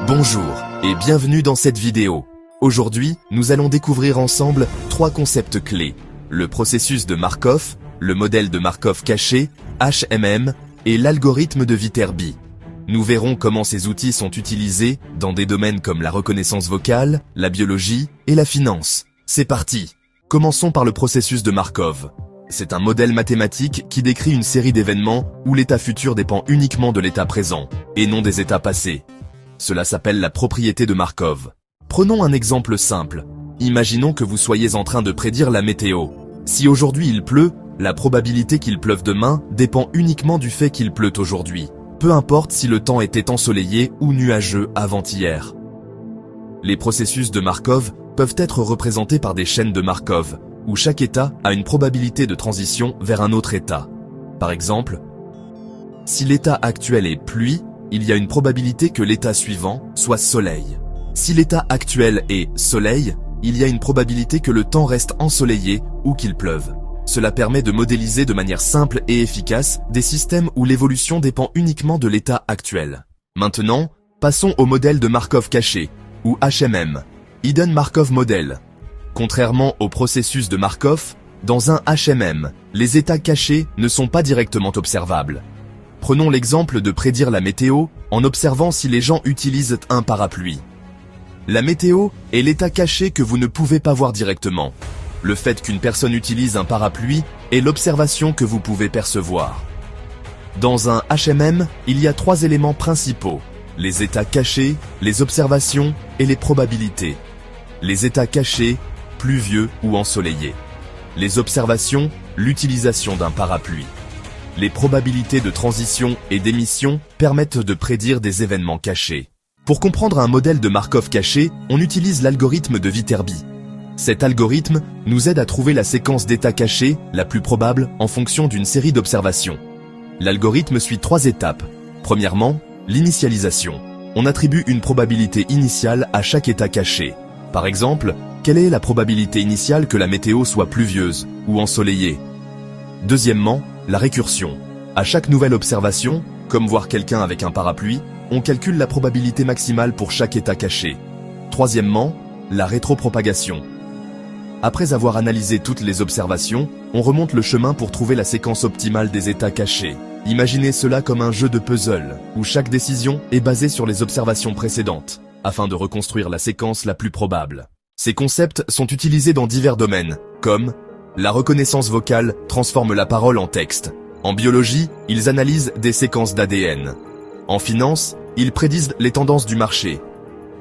Bonjour et bienvenue dans cette vidéo. Aujourd'hui, nous allons découvrir ensemble 3 concepts clés. Le processus de Markov, le modèle de Markov caché, HMM, et l'algorithme de Viterbi. Nous verrons comment ces outils sont utilisés dans des domaines comme la reconnaissance vocale, la biologie et la finance. C'est parti! Commençons par le processus de Markov. C'est un modèle mathématique qui décrit une série d'événements où l'état futur dépend uniquement de l'état présent, et non des états passés. Cela s'appelle la propriété de Markov. Prenons un exemple simple. Imaginons que vous soyez en train de prédire la météo. Si aujourd'hui il pleut, la probabilité qu'il pleuve demain dépend uniquement du fait qu'il pleut aujourd'hui. Peu importe si le temps était ensoleillé ou nuageux avant-hier. Les processus de Markov peuvent être représentés par des chaînes de Markov, où chaque état a une probabilité de transition vers un autre état. Par exemple, si l'état actuel est pluie, il y a une probabilité que l'état suivant soit soleil. Si l'état actuel est soleil, il y a une probabilité que le temps reste ensoleillé ou qu'il pleuve. Cela permet de modéliser de manière simple et efficace des systèmes où l'évolution dépend uniquement de l'état actuel. Maintenant, passons au modèle de Markov caché, ou HMM, Hidden Markov Model. Contrairement au processus de Markov, dans un HMM, les états cachés ne sont pas directement observables. Prenons l'exemple de prédire la météo en observant si les gens utilisent un parapluie. La météo est l'état caché que vous ne pouvez pas voir directement. Le fait qu'une personne utilise un parapluie est l'observation que vous pouvez percevoir. Dans un HMM, il y a 3 éléments principaux: les états cachés, les observations et les probabilités. Les états cachés, pluvieux ou ensoleillés. Les observations, l'utilisation d'un parapluie. Les probabilités de transition et d'émission permettent de prédire des événements cachés. Pour comprendre un modèle de Markov caché, on utilise l'algorithme de Viterbi. Cet algorithme nous aide à trouver la séquence d'états cachés la plus probable en fonction d'une série d'observations. L'algorithme suit 3 étapes. Premièrement, l'initialisation. On attribue une probabilité initiale à chaque état caché. Par exemple, quelle est la probabilité initiale que la météo soit pluvieuse ou ensoleillée? Deuxièmement, la récursion. À chaque nouvelle observation, comme voir quelqu'un avec un parapluie, on calcule la probabilité maximale pour chaque état caché. Troisièmement, la rétropropagation. Après avoir analysé toutes les observations, on remonte le chemin pour trouver la séquence optimale des états cachés. Imaginez cela comme un jeu de puzzle, où chaque décision est basée sur les observations précédentes, afin de reconstruire la séquence la plus probable. Ces concepts sont utilisés dans divers domaines, comme la reconnaissance vocale transforme la parole en texte. En biologie, ils analysent des séquences d'ADN. En finance, ils prédisent les tendances du marché.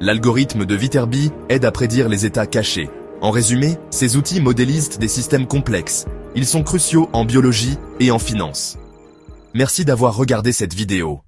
L'algorithme de Viterbi aide à prédire les états cachés. En résumé, ces outils modélisent des systèmes complexes. Ils sont cruciaux en biologie et en finance. Merci d'avoir regardé cette vidéo.